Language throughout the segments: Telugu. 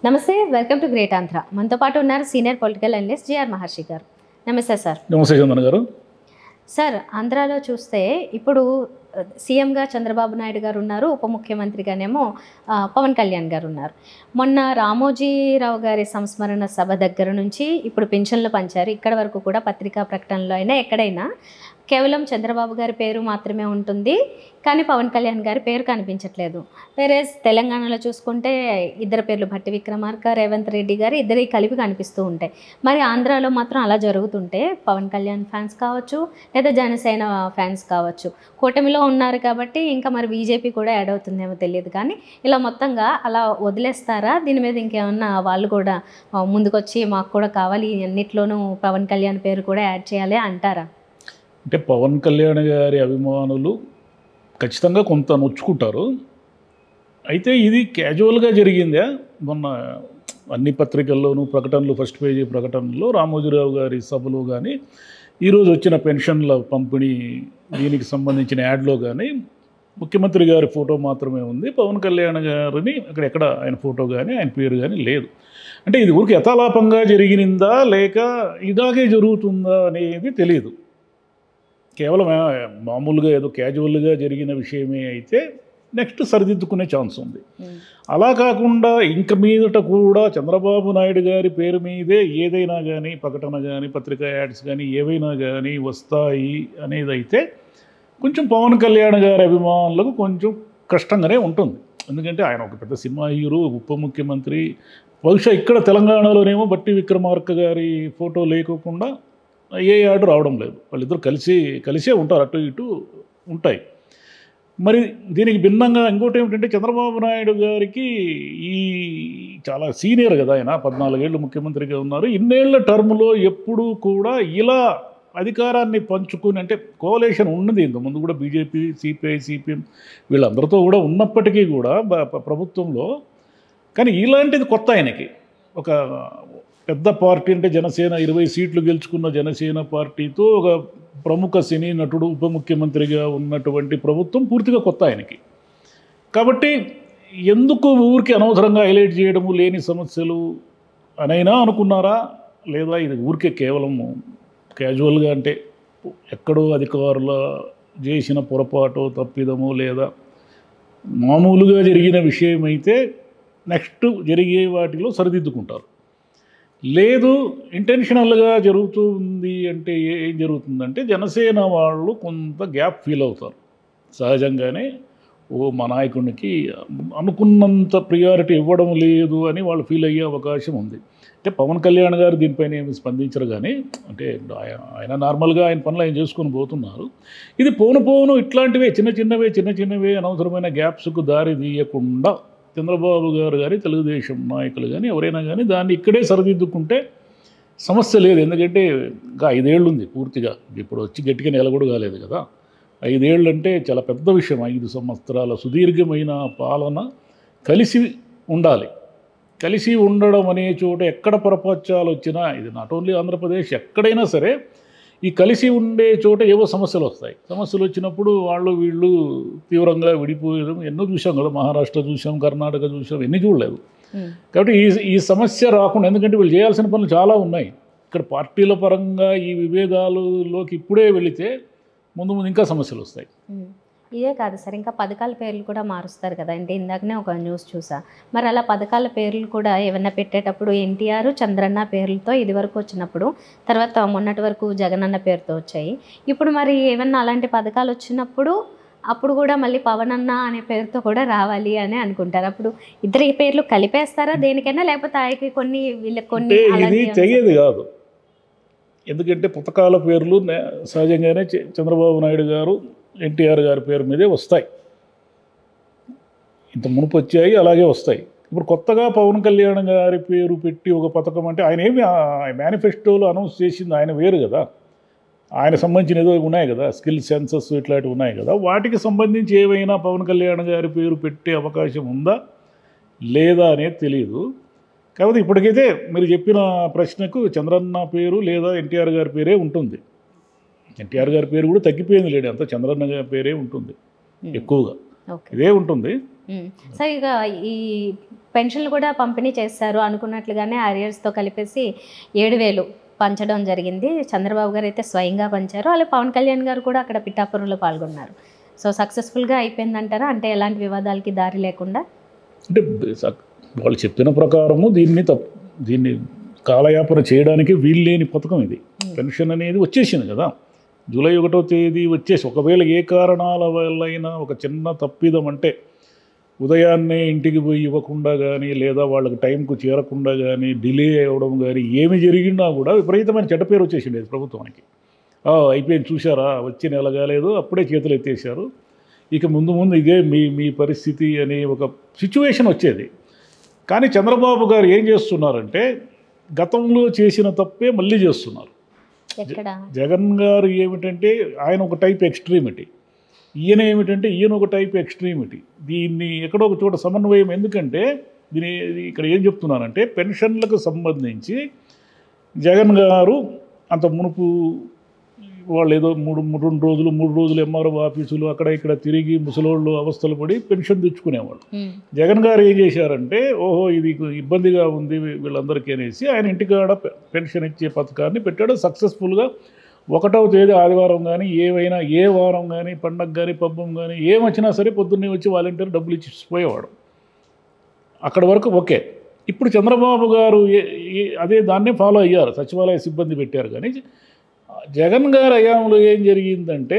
నమస్తే, వెల్కమ్ టు గ్రేట్ ఆంధ్ర. మనతో పాటు ఉన్నారు సీనియర్ పొలిటికల్ అనలిస్ట్ జిఆర్ మహర్షి గారు. నమస్తే సార్. నమస్తే చందన్ గారు. సార్, ఆంధ్రాలో చూస్తే ఇప్పుడు సీఎంగా చంద్రబాబు నాయుడు గారు ఉన్నారు, ఉప ముఖ్యమంత్రిగానేమో పవన్ కళ్యాణ్ గారు ఉన్నారు. మొన్న రామోజీరావు గారి సంస్మరణ సభ దగ్గర నుంచి ఇప్పుడు పింఛన్లు పంచారు. ఇక్కడ వరకు కూడా పత్రికా ప్రకటనలో అయినా ఎక్కడైనా కేవలం చంద్రబాబు గారి పేరు మాత్రమే ఉంటుంది, కానీ పవన్ కళ్యాణ్ గారి పేరు కనిపించట్లేదు. వేరే తెలంగాణలో చూసుకుంటే ఇద్దరు పేర్లు, భట్టి విక్రమార్క, రేవంత్ రెడ్డి గారు ఇద్దరి కలిపి కనిపిస్తూ ఉంటాయి. మరి ఆంధ్రాలో మాత్రం అలా జరుగుతుంటే పవన్ కళ్యాణ్ ఫ్యాన్స్ కావచ్చు లేదా జనసేన ఫ్యాన్స్ కావచ్చు కూటమిలో ఉన్నారు కాబట్టి ఇంకా మరి బీజేపీ కూడా యాడ్ అవుతుందేమో తెలియదు, కానీ ఇలా మొత్తంగా అలా వదిలేస్తారా? దీని మీద ఇంకేమన్నా వాళ్ళు కూడా ముందుకొచ్చి మాకు కూడా కావాలి, అన్నిట్లోనూ పవన్ కళ్యాణ్ పేరు కూడా యాడ్ చేయాలి అంటారా? అంటే పవన్ కళ్యాణ్ గారి అభిమానులు ఖచ్చితంగా కొంత నొచ్చుకుంటారు. అయితే ఇది క్యాజువల్గా జరిగిందా? మొన్న అన్ని పత్రికల్లోనూ ప్రకటనలు, ఫస్ట్ పేజీ ప్రకటనలో రామోజీరావు గారి సభలో కానీ, ఈరోజు వచ్చిన పెన్షన్ల పంపిణీ దీనికి సంబంధించిన యాడ్లో కానీ ముఖ్యమంత్రి గారి ఫోటో మాత్రమే ఉంది. పవన్ కళ్యాణ్ గారిని అక్కడెక్కడ ఆయన ఫోటో కానీ ఆయన పేరు కానీ లేదు. అంటే ఇది ఊరికి యథాలాపంగా జరిగిందా లేక ఇలాగే జరుగుతుందా అనేది తెలియదు. కేవలం మామూలుగా ఏదో క్యాజువల్గా జరిగిన విషయమే అయితే నెక్స్ట్ సరిదిద్దుకునే ఛాన్స్ ఉంది. అలా కాకుండా ఇంక మీదట కూడా చంద్రబాబు నాయుడు గారి పేరు మీదే ఏదైనా కానీ ప్రకటన కానీ పత్రికా యాడ్స్ కానీ ఏవైనా కానీ వస్తాయి అనేది అయితే కొంచెం పవన్ కళ్యాణ్ గారి అభిమానులకు కొంచెం కష్టంగానే ఉంటుంది. ఎందుకంటే ఆయన ఒక పెద్ద సినిమా హీరో, ఉప ముఖ్యమంత్రి. బహుశా ఇక్కడ తెలంగాణలోనేమో భట్టి విక్రమార్క గారి ఫోటో లేకోకుండా ఏ యాడ్ రావడం లేదు. వాళ్ళిద్దరు కలిసే ఉంటారు, అటు ఇటు ఉంటాయి. మరి దీనికి భిన్నంగా ఇంకోటి ఏమిటంటే చంద్రబాబు నాయుడు గారికి ఈ చాలా సీనియర్ కదా, ఆయన 14 ఏళ్ళు ముఖ్యమంత్రిగా ఉన్నారు. ఇన్నేళ్ల టర్మ్లో ఎప్పుడూ కూడా ఇలా అధికారాన్ని పంచుకుని, అంటే కోలేషన్ ఉన్నది ఇంతకుముందు కూడా బీజేపీ, సిపిఐ, సిపిఎం వీళ్ళందరితో కూడా ఉన్నప్పటికీ కూడా ప్రభుత్వంలో, కానీ ఇలాంటిది కొత్త ఆయనకి. ఒక పెద్ద పార్టీ అంటే జనసేన 20 సీట్లు గెలుచుకున్న జనసేన పార్టీతో ఒక ప్రముఖ సినీ నటుడు ఉప ముఖ్యమంత్రిగా ఉన్నటువంటి ప్రభుత్వం పూర్తిగా కొత్త ఆయనకి. కాబట్టి ఎందుకు ఊరికి అనవసరంగా హైలైట్ చేయడము, లేని సమస్యలు అనైనా అనుకున్నారా, లేదా ఇది ఊరికే కేవలం క్యాజువల్గా అంటే ఎక్కడో అధికారుల చేసిన పొరపాటు తప్పిదము లేదా మామూలుగా జరిగిన విషయం అయితే నెక్స్ట్ జరిగే వాటిలో సరిదిద్దుకుంటారు. లేదు ఇంటెన్షనల్గా జరుగుతుంది అంటే ఏం జరుగుతుందంటే జనసేన వాళ్ళు కొంత గ్యాప్ ఫీల్ అవుతారు. సహజంగానే మా నాయకునికి అనుకున్నంత ప్రియారిటీ ఇవ్వడం లేదు అని వాళ్ళు ఫీల్ అయ్యే అవకాశం ఉంది. అంటే పవన్ కళ్యాణ్ గారు దీనిపైన ఏమి స్పందించరు, కానీ అంటే ఆయన నార్మల్గా ఆయన పనులు ఆయన చేసుకొని పోతున్నారు. ఇది పోను ఇట్లాంటివే చిన్న చిన్నవే అనవసరమైన గ్యాప్స్కు దారి తీయకుండా చంద్రబాబు గారు కానీ తెలుగుదేశం నాయకులు కానీ ఎవరైనా కానీ దాన్ని ఇక్కడే సరిదిద్దుకుంటే సమస్య లేదు. ఎందుకంటే ఇంకా 5 ఏళ్ళు ఉంది పూర్తిగా, ఇప్పుడు వచ్చి గట్టిగా నెల కూడా కాలేదు కదా. 5 ఏళ్ళు అంటే చాలా పెద్ద విషయం. 5 సంవత్సరాల సుదీర్ఘమైన పాలన కలిసి ఉండాలి. కలిసి ఉండడం అనే చోట ఎక్కడ పొరపాచాలు వచ్చినా, ఇది నాట్ ఓన్లీ ఆంధ్రప్రదేశ్, ఎక్కడైనా సరే ఈ కలిసి ఉండే చోట ఏవో సమస్యలు వస్తాయి. సమస్యలు వచ్చినప్పుడు వాళ్ళు వీళ్ళు తీవ్రంగా విడిపోయడం ఎన్నో చూసాం కదా. మహారాష్ట్ర చూసాం, కర్ణాటక చూసాం, ఎన్ని చూడలేదు. కాబట్టి ఈ సమస్య రాకుండా, ఎందుకంటే వీళ్ళు చేయాల్సిన పనులు చాలా ఉన్నాయి. ఇక్కడ పార్టీల పరంగా ఈ విభేదాలలోకి ఇప్పుడే వెళితే ముందు ఇంకా సమస్యలు వస్తాయి. ఇదే కాదు సార్, ఇంకా పథకాల పేర్లు కూడా మారుస్తారు కదా. అంటే ఇందాకనే ఒక న్యూస్ చూసా, మరి అలా పథకాల పేర్లు కూడా ఏమన్నా పెట్టేటప్పుడు ఎన్టీఆర్, చంద్రన్న పేర్లతో ఇది వరకు వచ్చినప్పుడు, తర్వాత మొన్నటి వరకు జగనన్న పేరుతో వచ్చాయి. ఇప్పుడు మరి ఏమన్నా అలాంటి పథకాలు వచ్చినప్పుడు అప్పుడు కూడా మళ్ళీ పవన్ అన్న అనే పేరుతో కూడా రావాలి అని అనుకుంటారు. అప్పుడు ఇద్దరి పేర్లు కలిపేస్తారా దేనికైనా, లేకపోతే ఆయనకి కొన్ని వీళ్ళకి కొన్ని తెలియదు కాదు. ఎందుకంటే పథకాల పేర్లు సహజంగానే చంద్రబాబు నాయుడు గారు, ఎన్టీఆర్ గారి పేరు మీదే వస్తాయి. ఇంత మునుపు వచ్చాయి, అలాగే వస్తాయి. ఇప్పుడు కొత్తగా పవన్ కళ్యాణ్ గారి పేరు పెట్టి ఒక పథకం అంటే ఆయన ఏమి మేనిఫెస్టోలో అనౌన్స్ చేసింది ఆయన వేరు కదా. ఆయన సంబంధించిన ఏదో ఉన్నాయి కదా, స్కిల్ సెన్సస్ ఇట్లాంటివి ఉన్నాయి కదా. వాటికి సంబంధించి ఏవైనా పవన్ కళ్యాణ్ గారి పేరు పెట్టే అవకాశం ఉందా లేదా అనేది తెలియదు. కాబట్టి ఇప్పటికైతే మీరు చెప్పిన ప్రశ్నకు చంద్రన్న పేరు లేదా ఎన్టీఆర్ గారి పేరే ఉంటుంది. ఎన్టీఆర్ గారి పేరు కూడా తగ్గిపోయింది లేడు, అంత చంద్రన్న గారి పేరే ఉంటుంది ఎక్కువగా, ఇదే ఉంటుంది. సో ఇక ఈ పెన్షన్లు కూడా పంపిణీ చేస్తారు అనుకున్నట్లుగానే అరియర్స్తో కలిపేసి 7,000 పంచడం జరిగింది. చంద్రబాబు గారు అయితే స్వయంగా పంచారు. అలాగే పవన్ కళ్యాణ్ గారు కూడా అక్కడ పిఠాపురంలో పాల్గొన్నారు. సో సక్సెస్ఫుల్గా అయిపోయిందంటారా? అంటే ఎలాంటి వివాదాలకి దారి లేకుండా. అంటే వాళ్ళు చెప్పిన ప్రకారము దీన్ని కాలయాపన చేయడానికి వీల్లేని పథకం ఇది. పెన్షన్ అనేది వచ్చేసింది కదా, జూలై 1వ తేదీ వచ్చేసి, ఒకవేళ ఏ కారణాల వల్లైనా ఒక చిన్న తప్పిదం అంటే ఉదయాన్నే ఇంటికి పోయి ఇవ్వకుండా కానీ, లేదా వాళ్ళకి టైంకు చేరకుండా కానీ, డిలే అవ్వడం కానీ ఏమి జరిగినా కూడా విపరీతమైన చెడ్డ పేరు వచ్చేసింది ప్రభుత్వానికి. అయిపోయింది చూసారా, వచ్చి నెల కాలేదు అప్పుడే చేతులు ఎత్తేసారు, ఇక ముందు ఇదే మీ పరిస్థితి అనే ఒక సిచ్యువేషన్ వచ్చేది. కానీ చంద్రబాబు గారు ఏం చేస్తున్నారంటే గతంలో చేసిన తప్పే మళ్ళీ చేస్తున్నారు. జగన్ గారు ఏమిటంటే ఆయన ఒక టైప్ ఎక్స్ట్రీమిటీ, ఈయన ఏమిటంటే ఈయన ఒక టైప్ ఎక్స్ట్రీమిటీ. దీన్ని ఎక్కడో ఒక చోట సమన్వయం. ఎందుకంటే ఇక్కడ ఏం చెప్తున్నానంటే పెన్షన్లకు సంబంధించి జగన్ గారు అంత మునుపు వాళ్ళు ఏదో 3 రోజులు ఎంఆర్ఓ ఆఫీసులు అక్కడ ఇక్కడ తిరిగి ముసలోళ్ళు అవస్థలు పడి పెన్షన్ తెచ్చుకునేవాళ్ళు. జగన్ గారు ఏం చేశారంటే ఓహో ఇది ఇబ్బందిగా ఉంది వీళ్ళందరికీ అనేసి ఆయన ఇంటికాడ పెన్షన్ ఇచ్చే పథకాన్ని పెట్టాడు. సక్సెస్ఫుల్గా 1వ తేదీ ఆదివారం కానీ ఏవైనా ఏ వారం కానీ పండగ కానీ పబ్బం కానీ ఏమొచ్చినా సరే పొద్దున్నే వచ్చి వాలంటీర్ డబ్బులు ఇచ్చిపోయేవాడు. అక్కడ వరకు ఓకే. ఇప్పుడు చంద్రబాబు గారు అదే దాన్నే ఫాలో అయ్యారు, సచివాలయ సిబ్బంది పెట్టారు. కానీ జగన్ గారి హయాంలో ఏం జరిగిందంటే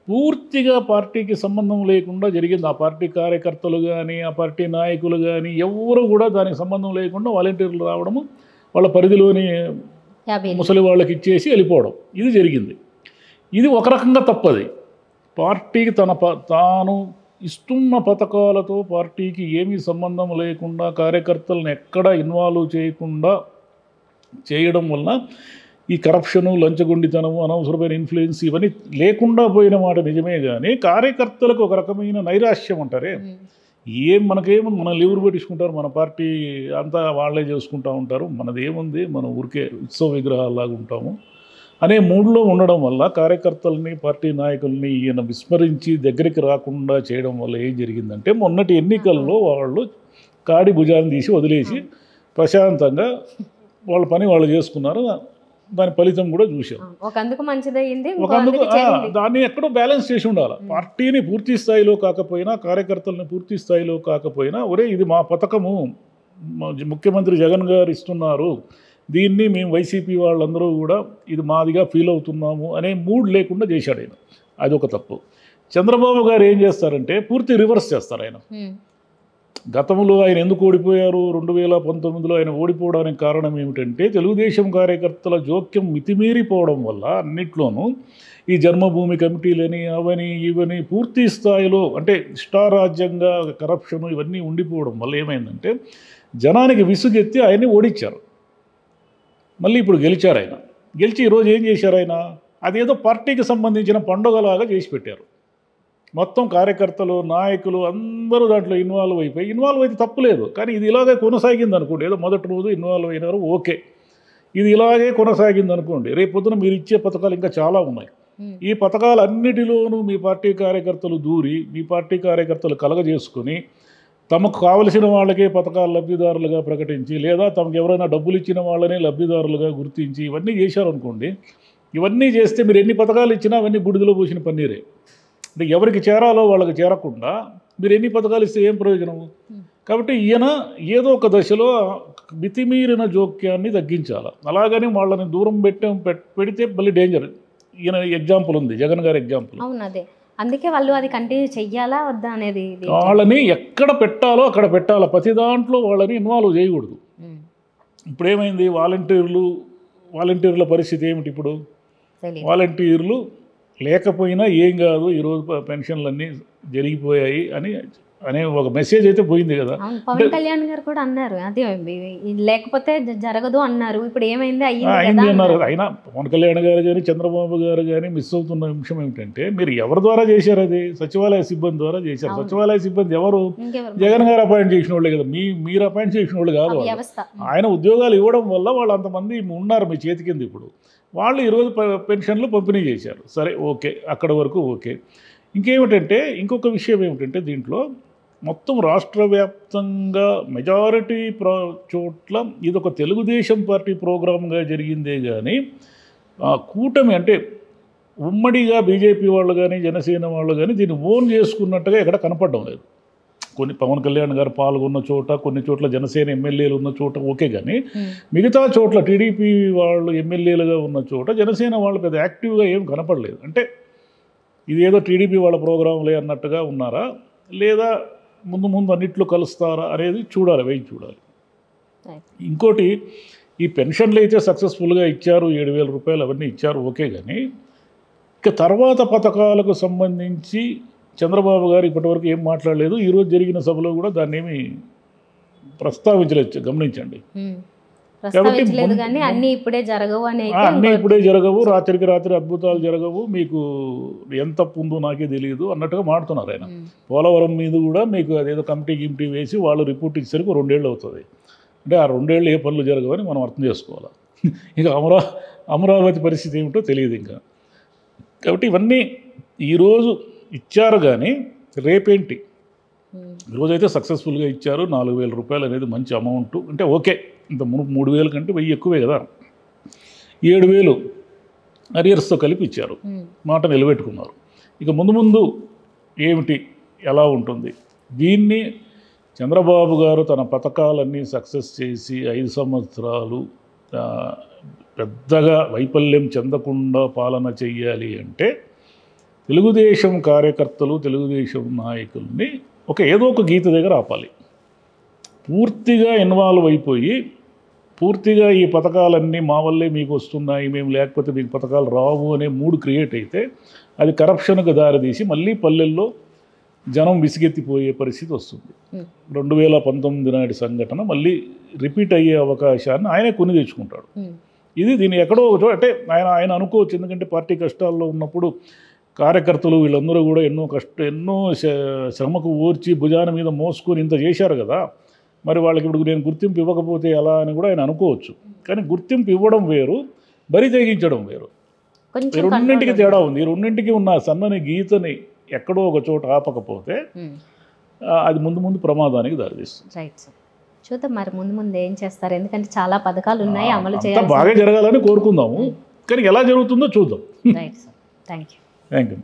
పూర్తిగా పార్టీకి సంబంధం లేకుండా జరిగింది. ఆ పార్టీ కార్యకర్తలు కానీ ఆ పార్టీ నాయకులు కానీ ఎవరు కూడా దానికి సంబంధం లేకుండా వాలంటీర్లు రావడము, వాళ్ళ పరిధిలోని ముసలి వాళ్ళకి ఇచ్చేసి వెళ్ళిపోవడం, ఇది జరిగింది. ఇది ఒక రకంగా తప్పది. పార్టీకి తాను ఇస్తున్న పథకాలతో పార్టీకి ఏమీ సంబంధం లేకుండా కార్యకర్తలను ఎక్కడ ఇన్వాల్వ్ చేయకుండా చేయడం వలన ఈ కరప్షను, లంచగొండితనము, అనవసరమైన ఇన్ఫ్లుయెన్స్ ఇవన్నీ లేకుండా పోయిన మాట నిజమే. కానీ కార్యకర్తలకు ఒక రకమైన నైరాశ్యం అంటారే, మనం లివర్ పెట్టించుకుంటారు, మన పార్టీ అంతా వాళ్ళే చేసుకుంటూ ఉంటారు, మనదేముంది, మనం ఊరికే ఉత్సవ విగ్రహాల్లాగా ఉంటాము అనే మూడ్లో ఉండడం వల్ల కార్యకర్తలని పార్టీ నాయకుల్ని ఈయన విస్మరించి దగ్గరికి రాకుండా చేయడం వల్ల ఏం జరిగిందంటే మొన్నటి ఎన్నికల్లో వాళ్ళు కాడి భుజాన్ని తీసి వదిలేసి ప్రశాంతంగా వాళ్ళ పని వాళ్ళు చేసుకున్నారు. దాని ఫలితం కూడా చూసాం. దాన్ని ఎక్కడో బ్యాలెన్స్ చేసి ఉండాలి. పార్టీని పూర్తి స్థాయిలో కాకపోయినా కార్యకర్తలని పూర్తి స్థాయిలో కాకపోయినా ఒరే ఇది మా పథకము, ముఖ్యమంత్రి జగన్ గారు ఇస్తున్నారు, దీన్ని మేము వైసీపీ వాళ్ళందరూ కూడా ఇది మాదిగా ఫీల్ అవుతున్నాము అనే మూడ్ లేకుండా చేశాడు ఆయన. అదొక తప్పు. చంద్రబాబు గారు ఏం చేస్తారంటే పూర్తి రివర్స్ చేస్తారు. ఆయన గతంలో ఆయన ఎందుకు ఓడిపోయారు, 2019లో ఆయన ఓడిపోవడానికి కారణం ఏమిటంటే తెలుగుదేశం కార్యకర్తల జోక్యం మితిమీరిపోవడం వల్ల అన్నిట్లోనూ ఈ జన్మభూమి కమిటీలని అవని ఇవని పూర్తి స్థాయిలో అంటే ఇష్టారాజ్యంగా కరప్షను ఇవన్నీ ఉండిపోవడం వల్ల ఏమైందంటే జనానికి విసుగెత్తి ఆయన్ని ఓడించారు. మళ్ళీ ఇప్పుడు గెలిచారు. ఆయన గెలిచి ఈరోజు ఏం చేశారు, ఆయన అదేదో పార్టీకి సంబంధించిన పండుగలాగా చేసి పెట్టారు. మొత్తం కార్యకర్తలు నాయకులు అందరూ దాంట్లో ఇన్వాల్వ్ అయితే తప్పులేదు. కానీ ఇది ఇలాగే కొనసాగింది అనుకోండి, ఏదో మొదటి రోజు ఇన్వాల్వ్ అయినారు ఓకే, ఇది ఇలాగే కొనసాగింది అనుకోండి, రేపు పొద్దున మీరు ఇచ్చే పథకాలు ఇంకా చాలా ఉన్నాయి. ఈ పథకాలన్నిటిలోనూ మీ పార్టీ కార్యకర్తలు దూరి మీ పార్టీ కార్యకర్తలు కలగజేసుకొని తమకు కావలసిన వాళ్ళకే పథకాలు లబ్ధిదారులుగా ప్రకటించి లేదా తమకు ఎవరైనా డబ్బులు ఇచ్చిన వాళ్ళనే లబ్ధిదారులుగా గుర్తించి ఇవన్నీ చేశారనుకోండి, ఇవన్నీ చేస్తే మీరు ఎన్ని పథకాలు ఇచ్చినా అవన్నీ బుడిదలో పోసిన పన్నీరే. అంటే ఎవరికి చేరాలో వాళ్ళకి చేరకుండా మీరు ఎన్ని పథకాలు ఇస్తే ఏం ప్రయోజనము? కాబట్టి ఈయన ఏదో ఒక దశలో మితిమీరిన జోక్యాన్ని తగ్గించాలి. అలాగని వాళ్ళని దూరం పెడితే మళ్ళీ డేంజర్. ఈయన ఎగ్జాంపుల్ ఉంది, జగన్ గారి ఎగ్జాంపుల్. అందుకే వాళ్ళు అది కంటిన్యూ చెయ్యాలా వద్దా అనేది, వాళ్ళని ఎక్కడ పెట్టాలో అక్కడ పెట్టాలి, ప్రతి దాంట్లో వాళ్ళని ఇన్వాల్వ్ చేయకూడదు. ఇప్పుడు ఏమైంది, వాలంటీర్ల పరిస్థితి ఏమిటి? ఇప్పుడు వాలంటీర్లు లేకపోయినా ఏం కాదు, ఈరోజు పెన్షన్లన్నీ జరిగిపోయాయి అనే ఒక మెసేజ్ అయితే పోయింది కదా. పవన్ కళ్యాణ్ గారు కూడా అన్నారు, అదే లేకపోతే జరగదు అన్నారు. ఇప్పుడు ఏమైంది అయింది అన్నారు. అయినా పవన్ కళ్యాణ్ గారు కానీ చంద్రబాబు గారు కానీ మిస్ అవుతున్న విషయం ఏమిటంటే మీరు ఎవరి ద్వారా చేశారు? అది సచివాలయ సిబ్బంది ద్వారా చేశారు. సచివాలయ సిబ్బంది ఎవరు? జగన్ గారు అపాయింట్ చేసిన వాళ్ళే కదా, మీరు అపాయింట్ చేసిన వాళ్ళు కాదు. ఆయన ఉద్యోగాలు ఇవ్వడం వల్ల వాళ్ళు అంతమంది ఉన్నారు మీ చేతి కింద. ఇప్పుడు వాళ్ళు ఈరోజు పెన్షన్లు పంపిణీ చేశారు, సరే ఓకే, అక్కడ వరకు ఓకే. ఇంకేమిటంటే ఇంకొక విషయం ఏమిటంటే దీంట్లో మొత్తం రాష్ట్ర వ్యాప్తంగా మెజారిటీ చోట్ల ఇది ఒక తెలుగుదేశం పార్టీ ప్రోగ్రామ్గా జరిగిందే కానీ కూటమి అంటే ఉమ్మడిగా బీజేపీ వాళ్ళు కానీ జనసేన వాళ్ళు కానీ దీన్ని ఓన్ చేసుకున్నట్టుగా ఎక్కడ కనపడడం లేదు. కొన్ని పవన్ కళ్యాణ్ గారు పాల్గొన్న చోట, కొన్ని చోట్ల జనసేన ఎమ్మెల్యేలు ఉన్న చోట ఓకే, కానీ మిగతా చోట్ల టీడీపీ వాళ్ళు ఎమ్మెల్యేలుగా ఉన్న చోట జనసేన వాళ్ళు పెద్ద యాక్టివ్గా ఏం కనపడలేదు. అంటే ఇదేదో టీడీపీ వాళ్ళ ప్రోగ్రాంలే అన్నట్టుగా ఉన్నారా, లేదా ముందు ముందు అన్నిట్లో కలుస్తారా అనేది చూడాలి, వెయిట్ చూడాలి. ఇంకోటి, ఈ పెన్షన్లు అయితే సక్సెస్ఫుల్గా ఇచ్చారు, 7,000 రూపాయలు అవన్నీ ఇచ్చారు ఓకే, కానీ ఇక తర్వాత పథకాలకు సంబంధించి చంద్రబాబు గారు ఇప్పటివరకు ఏం మాట్లాడలేదు. ఈరోజు జరిగిన సభలో కూడా దాన్ని ఏమి ప్రస్తావించలేదు, గమనించండి. కాబట్టి అన్నీ ఇప్పుడే జరగవు, రాత్రికి రాత్రి అద్భుతాలు జరగవు, మీకు ఎంత ఉందో నాకే తెలియదు అన్నట్టుగా మాడుతున్నారు ఆయన. పోలవరం మీద కూడా మీకు అదేదో కమిటీ వేసి వాళ్ళు రిపోర్ట్ ఇచ్చేసరికి 2 ఏళ్ళు అవుతుంది. అంటే ఆ 2 ఏళ్ళు ఏ పనులు జరగవని మనం అర్థం చేసుకోవాలి. ఇక అమరావతి పరిస్థితి ఏమిటో తెలియదు ఇంకా. కాబట్టి ఇవన్నీ ఈరోజు ఇచ్చారు, కానీ రేపేంటి? ఈరోజైతే సక్సెస్ఫుల్గా ఇచ్చారు. 4,000 రూపాయలు అనేది మంచి అమౌంట్. అంటే ఓకే, ఇంత 3,000 కంటే 1,000 ఎక్కువే కదా. 7,000 అరియర్స్తో కలిపి ఇచ్చారు, మాట నిలబెట్టుకున్నారు. ఇక ముందు ఏమిటి, ఎలా ఉంటుంది? దీన్ని చంద్రబాబు గారు తన పథకాలన్నీ సక్సెస్ చేసి 5 సంవత్సరాలు పెద్దగా వైఫల్యం చెందకుండా పాలన చెయ్యాలి అంటే తెలుగుదేశం కార్యకర్తలు, తెలుగుదేశం నాయకుల్ని ఏదో ఒక గీత దగ్గర ఆపాలి. పూర్తిగా ఇన్వాల్వ్ అయిపోయి పూర్తిగా ఈ పథకాలన్నీ మా వల్లే మీకు వస్తున్నాయి, మేము లేకపోతే మీకు పథకాలు రావు అనే మూడు క్రియేట్ అయితే అది కరప్షన్కు దారితీసి మళ్ళీ పల్లెల్లో జనం విసిగెత్తిపోయే పరిస్థితి వస్తుంది. 2019 నాటి సంఘటన మళ్ళీ రిపీట్ అయ్యే అవకాశాన్ని ఆయనే కొని తెచ్చుకుంటాడు. దీన్ని ఎక్కడో అంటే ఆయన అనుకోవచ్చు, ఎందుకంటే పార్టీ కష్టాల్లో ఉన్నప్పుడు కార్యకర్తలు వీళ్ళందరూ కూడా ఎన్నో శ్రమకు ఓర్చి భుజాన మీద మోసుకొని ఇంత చేశారు కదా, మరి వాళ్ళకి ఇప్పుడు నేను గుర్తింపు ఇవ్వకపోతే ఎలా అని కూడా ఆయన అనుకోవచ్చు. కానీ గుర్తింపు ఇవ్వడం వేరు, బరి తెగించడం వేరు. రెండింటికి తేడా ఉంది. ఈ రెండింటికి ఉన్న సన్నని గీతని ఎక్కడో ఒక చోట ఆపకపోతే అది ముందు ప్రమాదానికి దారితీస్తుంది. రైట్ సార్, చూద్దాం మరి ముందు ఏం చేస్తారు, ఎందుకంటే చాలా పథకాలు ఉన్నాయి, అమలు చేయాలి, బాగా జరగాలని కోరుకుందాము. కానీ ఎలా జరుగుతుందో చూద్దాం. Right sir, thank you.